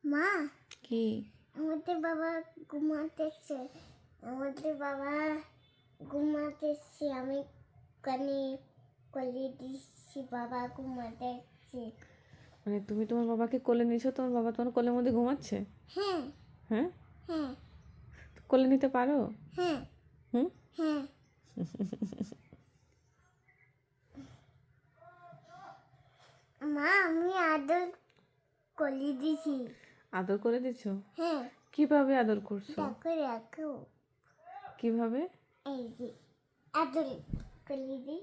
মা কি? আমাদের বাবা ঘুমাতেছে আমি কানে কোলে দিচ্ছি বাবা ঘুমাতেছে। মানে তুমি তোমার বাবাকে কোলে নিয়েছো, তোমার বাবা তোমার কোলের মধ্যে ঘুমাচ্ছে? হ্যাঁ হ্যাঁ, হ্যাঁ কোলে নিতে পারো? হ্যাঁ হুম, হ্যাঁ মা আমি আদর কোলে দিছি। আদর করে দিছো? হ্যাঁ কিভাবে আদর করছো? রাখো কিভাবে? এই যে আদর কোলে দি।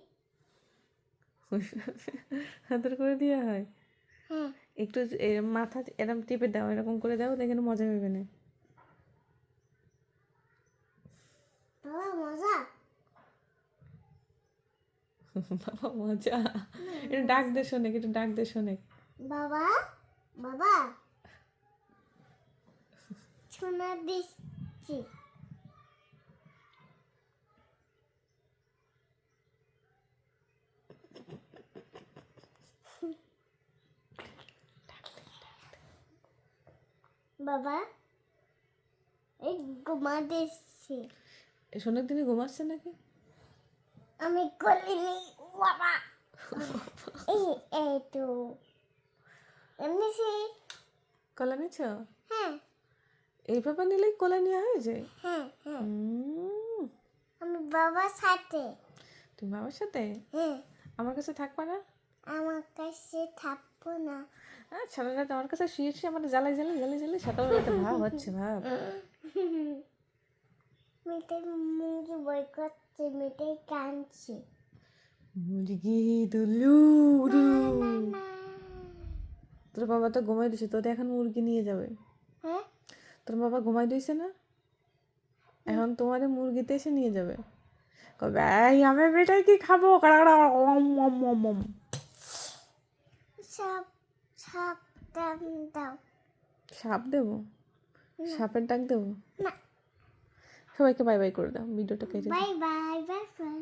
আদর করে দেওয়া হয়? হ্যাঁ একটু মাথা এরকম টিপে দাও, এরকম করে দাও, দেখে মজা হবে না? বাবা মজা। বাবা মজা। একটু ডাক দে শোনে, একটু ডাক দে শোনে। বাবা বাবা শোনা দিচ্ছি। বাবা এই ঘুমা দিচ্ছি। শোনের দিনে ঘুমাচ্ছে নাকি? আমি কোলে নিই বাবা। এই তো এমনিছি। কোলে নিচ্ছ? হ্যাঁ এইভাবে নিলেই কোলে নেওয়া হয়ে যায়? হ্যাঁ হ্যাঁ উম, আমি বাবার সাথে। তুমি বাবার সাথে? হ্যাঁ আমার কাছে থাকবা না? আমার কাছে থাকবো না। সারা রাত আমার কাছে শুয়ে শুয়ে আমার জ্বালাই জ্বালাই জ্বালাই জ্বালাই সকালবেলাতে ভাব হচ্ছে ভাব। মেয়েটাই মুরগি বই করছে, মেয়েটাই কাঁদছে। মুরগি দুলুরু। না, না। তোর বাবা তো ঘুমাই দিছে, তোর এখন মুরগি নিয়ে যাবে। হ্যাঁ তোর বাবা ঘুমাই দিয়েছে না, এখন তোমাদের মুরগিতে এসে নিয়ে যাবে। কবে এই আমি বেটাই কি খাবো, সব সব দাম দাও। সাপ দেবো? সাপের ডাক দেবো? না সবাইকে বাই বাই করে দাও, ভিডিওটা কেটে দাও। Bye bye bye bye.